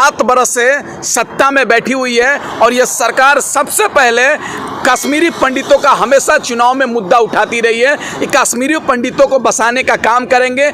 7 बरस से सत्ता में बैठी हुई है और यह सरकार सबसे पहले कश्मीरी पंडितों का हमेशा चुनाव में मुद्दा उठाती रही है कि कश्मीरी पंडितों को बसाने का काम करेंगे।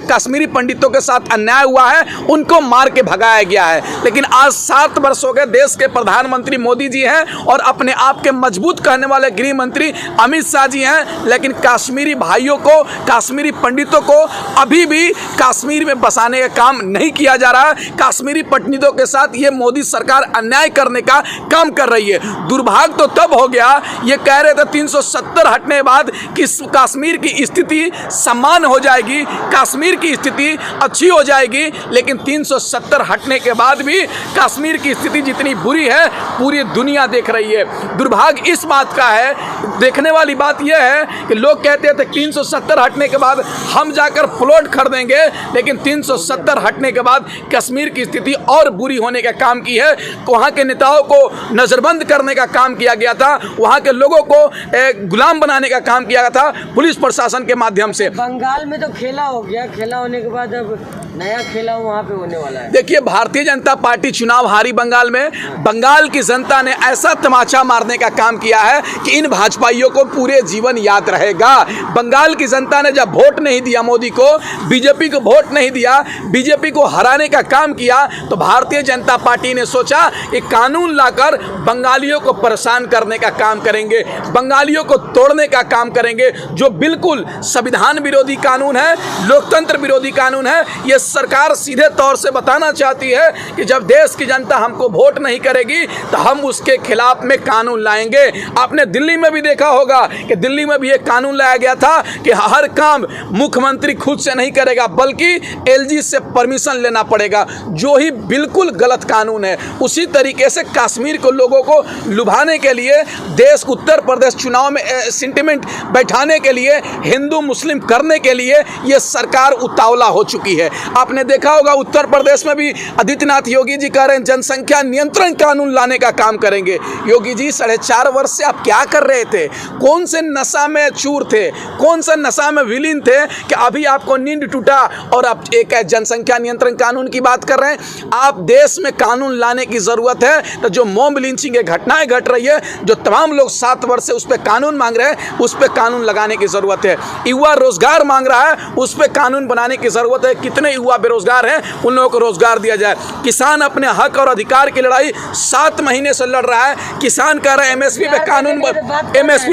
कश्मीरी पंडितों के साथ अन्याय हुआ है, उनको मार के भगाया गया है। लेकिन आज 7 वर्ष हो गए, देश के प्रधानमंत्री मोदी जी हैं और अपने आप के मजबूत कहने वाले गृह मंत्री अमित शाह जी हैं, लेकिन कश्मीरी भाइयों को, कश्मीरी पंडितों को अभी भी कश्मीर में बसाने का काम नहीं किया जा रहा है। कश्मीरी पंडितों के साथ ये मोदी सरकार अन्याय करने का काम कर रही है। दुर्भाग्य तो तब हो गया, ये कह रहे थे 370 हटने के बाद कि कश्मीर की स्थिति समान हो जाएगी, कश्मीर की स्थिति अच्छी हो जाएगी, लेकिन 370 हटने के बाद भी कश्मीर की स्थिति जितनी बुरी है पूरी दुनिया देख रही है। दुर्भाग्य इस बात का है, देखने वाली बात यह है कि लोग कहते थे 370 हटने के बाद हम जाकर प्लॉट खरीदेंगे, लेकिन 370 हटने के बाद कश्मीर की स्थिति और बुरी होने का काम की है। वहाँ के नेताओं को नज़रबंद करने का काम किया गया था, वहाँ के लोगों को गुलाम बनाने का काम किया गया था पुलिस प्रशासन के माध्यम से। बंगाल में तो खेला हो गया, खेला होने के बाद अब नया खेला वहाँ पे होने वाला है। देखिए, भारतीय जनता पार्टी चुनाव हारी बंगाल में। बंगाल की जनता ने ऐसा तमाचा मारने का काम किया है कि इन भाजपाइयों को पूरे जीवन याद रहेगा। बंगाल की जनता ने जब वोट नहीं दिया मोदी को, बीजेपी को वोट नहीं दिया, बीजेपी को हराने का काम किया, तो भारतीय जनता पार्टी ने सोचा कि कानून लाकर बंगालियों को परेशान करने का काम करेंगे, बंगालियों को तोड़ने का काम करेंगे। जो बिल्कुल संविधान विरोधी कानून है, लोकतंत्र विरोधी कानून है, ये सरकार सीधे तौर से बताना चाहती है कि जब देश की जनता हमको वोट नहीं करेगी तो हम उसके खिलाफ में कानून लाएंगे। आपने दिल्ली में भी देखा होगा कि दिल्ली में भी एक कानून लाया गया था कि हर काम मुख्यमंत्री खुद से नहीं करेगा, बल्कि एलजी से परमिशन लेना पड़ेगा, जो ही बिल्कुल गलत कानून है। उसी तरीके से कश्मीर के लोगों को लुभाने के लिए, देश उत्तर प्रदेश चुनाव में सेंटिमेंट बैठाने के लिए, हिंदू मुस्लिम करने के लिए ये सरकार उतावला हो चुकी है। आपने देखा होगा उत्तर प्रदेश में भी आदित्यनाथ योगी जी कह रहे हैं जनसंख्या नियंत्रण कानून लाने का काम करेंगे। योगी जी 4.5 वर्ष से आप क्या कर रहे थे? कौन से नशा में चूर थे, कौन सा नशा में विलीन थे कि अभी आपको नींद टूटा और आप एक जनसंख्या नियंत्रण कानून की बात कर रहे हैं? आप देश में कानून लाने की जरूरत है। तो जो मॉब लिंचिंग की घटनाएं घट रही है, जो तमाम लोग 7 वर्ष से उस पर कानून मांग रहे हैं, उस पर कानून लगाने की जरूरत है। युवा रोजगार मांग रहा है, उस पर कानून बनाने की जरूरत है। कितने युवा बेरोजगार हैं, उन लोगों को रोजगार दिया जाए। किसान अपने हक और अधिकार की लड़ाई 7 महीने से लड़ रहा है। किसान कह रहा है एमएसपी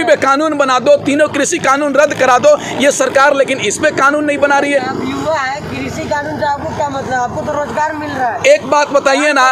पे कानून बना दो, तीनों कृषि कानून रद्द करा दो। ये सरकार लेकिन इस पे कानून नहीं बना रही है। युवा है, कृषि कानून से आपको क्या मतलब? आपको तो रोजगार मिल रहा है। एक बात बताइए ना,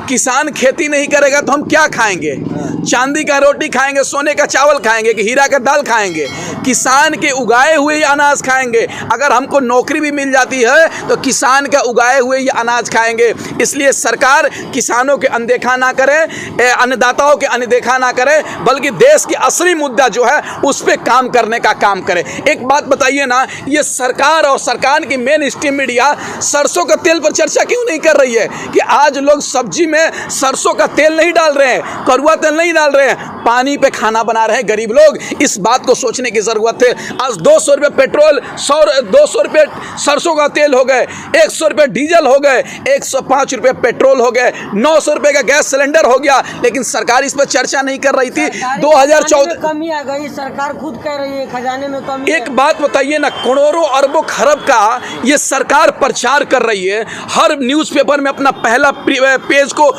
किसान खेती नहीं करेगा तो हम क्या खाएंगे? चांदी का रोटी खाएंगे, सोने का चावल खाएंगे कि हीरा का दाल खाएंगे? किसान के उगाए हुए अनाज खाएंगे। अगर हमको नौकरी भी मिल जाती है तो किसान का उगाए हुए ये अनाज खाएंगे। इसलिए सरकार किसानों के अनदेखा ना करे, अन्नदाताओं के अनदेखा ना करे, बल्कि देश की असली मुद्दा जो है उस पर काम करने का काम करे। एक बात बताइए ना, ये सरकार और सरकार की मेन स्ट्रीम मीडिया सरसों का तेल पर चर्चा क्यों नहीं कर रही है कि आज लोग सब्जी में सरसों का तेल नहीं डाल रहे हैं, कड़वा तेल नहीं डाल रहे हैं, पानी पे खाना बना रहे हैं गरीब लोग? इस बात को सोचने की जरूरत है। आज 200 रुपये पेट्रोल, 200 रुपये सरसों का तेल हो गए, 100 रुपये डीजल हो गए, 105 रुपये पेट्रोल हो गए, 900 रुपये का गैस सिलेंडर हो गया, लेकिन सरकार इस पर चर्चा नहीं कर रही थी। 2014 कमी आ गई, सरकार खुद कह रही है खजाने में कमी। एक बात बताइए ना, करोड़ों अरबों खरब का ये सरकार प्रचार कर रही है। हर न्यूज़पेपर में अपना पहला पेज को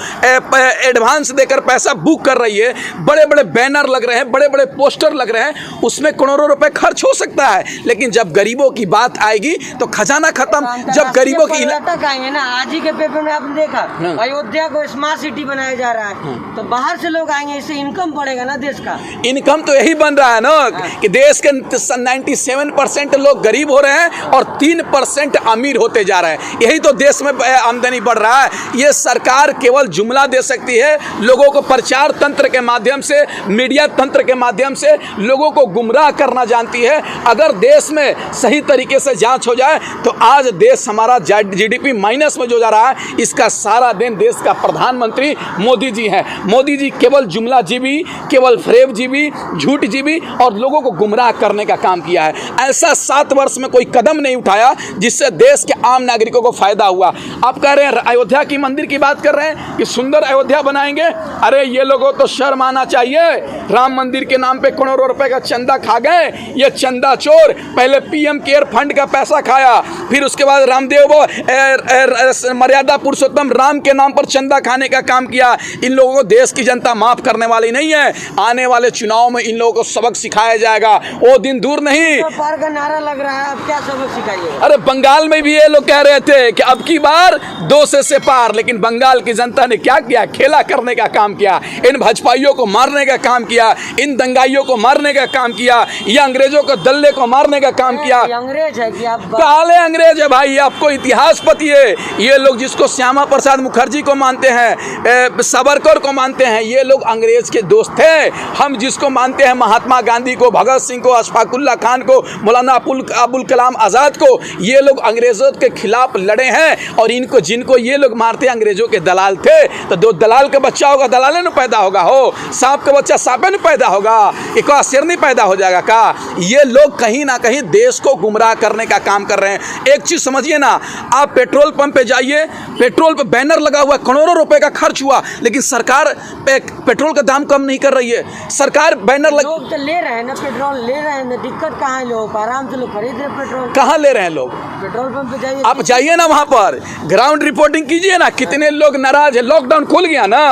एडवांस देकर पैसा बुक कर रही है। बड़े बड़े बैनर लग रहे हैं, बड़े बड़े पोस्टर लग रहे हैं, उसमें करोड़ों रुपए खर्च हो सकता है, लेकिन जब गरीबों की बात आएगी तो खजाना खत्म। जब गरीबों की पर्यटक आएंगे ना, आज ही के पेपर में आपने देखा अयोध्या को स्मार्ट सिटी बनाया जा रहा है, तो बाहर से लोग आएंगे, इससे इनकम बढ़ेगा ना देश का। इनकम तो यही बन रहा है ना कि देश के 97% लोग गरीब हो रहे हैं और 3% अमीर होते जा रहे हैं। यही तो देश में आमदनी बढ़ रहा है। ये सरकार केवल जुमला दे सकती है, लोगों को प्रचार तंत्र के माध्यम से से, मीडिया तंत्र के माध्यम से लोगों को गुमराह करना जानती है। अगर देश में सही तरीके से जांच हो जाए तो आज देश हमारा जीडीपी माइनस में जो जा रहा है, इसका सारा दिन देश का प्रधानमंत्री मोदी जी हैं। मोदी जी केवल जुमला जीवी, केवल फरेब जीवी, झूठ जीवी और लोगों को गुमराह करने का काम किया है। ऐसा 7 वर्ष में कोई कदम नहीं उठाया जिससे देश के आम नागरिकों को फायदा हुआ। आप कह रहे हैं अयोध्या की मंदिर की बात कर रहे हैं कि सुंदर अयोध्या बनाएंगे। अरे ये लोगों तो शर्म आना चाहिए। राम मंदिर के नाम पे करोड़ों रुपए का चंदा खा गए ये चंदा चोर। पहले पीएम केयर फंड का पैसा खाया, फिर उसके बाद रामदेव मर्यादा पुरुषोत्तम राम के नाम पर चंदा खाने का काम किया। इन लोगों को देश की जनता माफ करने वाली नहीं है। आने वाले चुनाव में इन लोगों को सबक सिखाया जाएगा, वो दिन दूर नहीं। पार का नारा लग रहा है, अब क्या सबक सिखाइए? अरे बंगाल में भी ये लोग कह रहे थे कि अब की बार 200 से पार, लेकिन बंगाल की जनता ने क्या किया? खेला करने का काम किया, इन भाजपाइयों को मारने का काम किया, इन दंगाइयों को मारने का काम किया, ये अंग्रेजों को दल्ले को मारने का काम किया। अंग्रेज है कि आप? काले अंग्रेज है भाई, आपको इतिहास पता है। ये लोग जिसको श्यामा प्रसाद मुखर्जी को मानते हैं, सावरकर को मानते हैं, ये लोग अंग्रेज के दोस्त थे। हम जिसको मानते हैं महात्मा गांधी को, भगत सिंह को, अशफाकुल्ला खान को, मौलाना अबुल कलाम आज़ाद को, ये लोग अंग्रेजों के खिलाफ लड़े हैं। और इनको जिनको ये लोग मारते हैं अंग्रेजों के दलाल थे। तो दो दलाल का बच्चा होगा दलाले न पैदा होगा, हो सांप का बच्चा सांपे न पैदा होगा, एक शेर नहीं पैदा हो जाएगा का? ये लोग कहीं ना कहीं देश को गुमराह करने का काम कर रहे हैं। एक चीज समझिए ना, आप पेट्रोल पंप पे जाइए, पेट्रोल पे बैनर लगा हुआ, करोड़ों रुपए का खर्च हुआ, लेकिन सरकार पेट्रोल का दाम कम नहीं कर रही है। सरकार बैनर लोग तो ले रहे हैं ना, पेट्रोल ले रहे हैं ना, दिक्कत कहाँ है? लोग आराम से लोग खरीद रहे पेट्रोल। कहाँ ले रहे हैं लोग? पेट्रोल पंप पे जाइए, आप जाइए ना, वहां पर ग्राउंड रिपोर्टिंग कीजिए ना, कितने लोग नाराज है। लॉकडाउन खुल गया ना,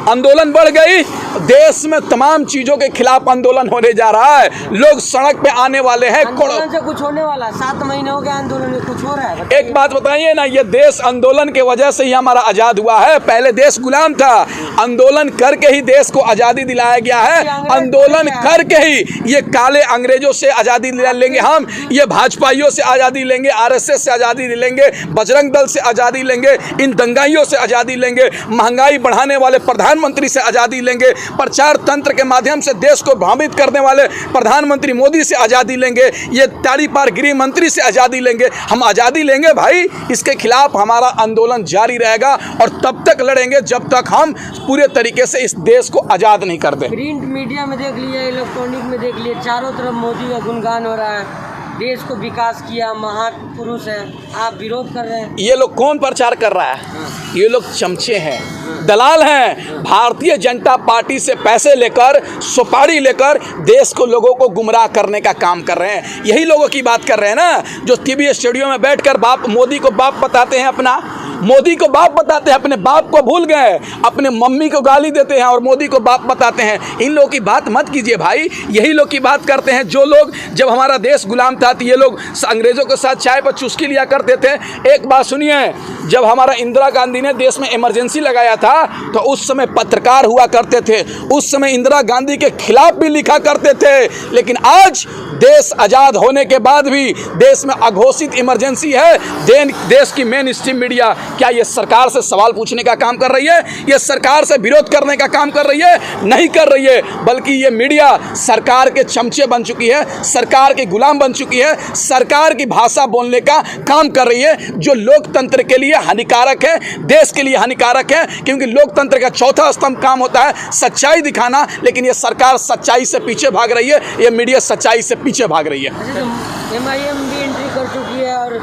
आंदोलन बढ़ गई, देश में तमाम चीजों के खिलाफ आंदोलन होने जा रहा है। लोग सड़क पे आने वाले हैं। आंदोलन से कुछ होने वाला? 7 महीने हो गए आंदोलन में, कुछ हो रहा है? एक बात बताइए ना, ये देश आंदोलन के वजह से ही हमारा आजाद हुआ है। पहले देश गुलाम था, आंदोलन करके ही देश को आजादी दिलाया गया है। आंदोलन करके ही ये काले अंग्रेजों से आजादी लेंगे हम, ये भाजपाइयों से आजादी लेंगे, आरएसएस से आजादी लेंगे, बजरंग दल से आजादी लेंगे, इन दंगाइयों से आजादी लेंगे, महंगाई बढ़ाने वाले प्रधानमंत्री से आजादी लेंगे, प्रचार तंत्र के माध्यम से देश को भ्रमित करने वाले प्रधानमंत्री मोदी से आजादी लेंगे, ये तारी पार गृह मंत्री से आजादी लेंगे। हम आजादी लेंगे भाई, इसके खिलाफ हमारा आंदोलन जारी रहेगा और तब तक लड़ेंगे जब तक हम पूरे तरीके से इस देश को आजाद नहीं कर दें। प्रिंट मीडिया में देख लिए, इलेक्ट्रॉनिक में देख लिए, चारों तरफ मोदी का गुणगान हो रहा है, देश को विकास किया, महापुरुष है, आप विरोध कर रहे हैं। ये लोग कौन प्रचार कर रहा है? ये लोग चमचे हैं, दलाल हैं। भारतीय जनता पार्टी से पैसे लेकर, सुपारी लेकर देश को, लोगों को गुमराह करने का काम कर रहे हैं। यही लोगों की बात कर रहे हैं ना, जो टीवी स्टूडियो में बैठकर मोदी को बाप बताते हैं, अपना मोदी को बाप बताते हैं, अपने बाप को भूल गए, अपने मम्मी को गाली देते हैं और मोदी को बाप बताते हैं। इन लोगों की बात मत कीजिए भाई, यही लोग की बात करते हैं जो लोग, जब हमारा देश गुलाम था तो ये लोग अंग्रेजों के साथ चाय पर चुस्की लिया करते थे। एक बात सुनिए, जब हमारा इंदिरा गांधी ने देश में इमरजेंसी लगाया था तो उस समय पत्रकार हुआ करते थे, उस समय इंदिरा गांधी के खिलाफ भी लिखा करते थे। लेकिन आज देश आज़ाद होने के बाद भी देश में अघोषित इमरजेंसी है। देश की मेन स्ट्रीम मीडिया क्या ये सरकार से सवाल पूछने का काम कर रही है? ये सरकार से विरोध करने का काम कर रही है? नहीं कर रही है, बल्कि ये मीडिया सरकार के चमचे बन चुकी है, सरकार के गुलाम बन चुकी है, सरकार की भाषा बोलने का काम कर रही है, जो लोकतंत्र के लिए हानिकारक है, देश के लिए हानिकारक है। क्योंकि लोकतंत्र का चौथा स्तंभ काम होता है सच्चाई दिखाना, लेकिन ये सरकार सच्चाई से पीछे भाग रही है, ये मीडिया सच्चाई से पीछे भाग रही है। MIM भी एंट्री कर चुकी है और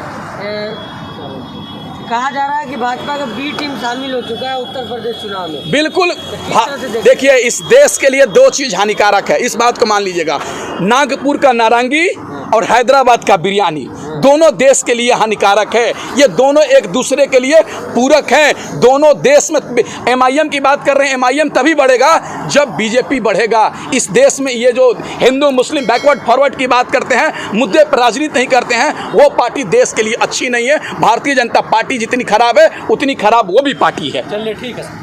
कहा जा रहा है कि भाजपा का बी टीम शामिल हो चुका है उत्तर प्रदेश चुनाव में। बिल्कुल, देखिए इस देश के लिए 2 चीज हानिकारक है, इस बात को मान लीजिएगा। नागपुर का नारंगी और हैदराबाद का बिरयानी, दोनों देश के लिए हानिकारक है। ये दोनों एक दूसरे के लिए पूरक हैं। दोनों देश में MIM की बात कर रहे हैं, MIM तभी बढ़ेगा जब बीजेपी बढ़ेगा। इस देश में ये जो हिंदू मुस्लिम बैकवर्ड फॉरवर्ड की बात करते हैं, मुद्दे पर राजनीति नहीं करते हैं, वो पार्टी देश के लिए अच्छी नहीं है। भारतीय जनता पार्टी जितनी खराब है उतनी खराब वो भी पार्टी है। चलिए ठीक है।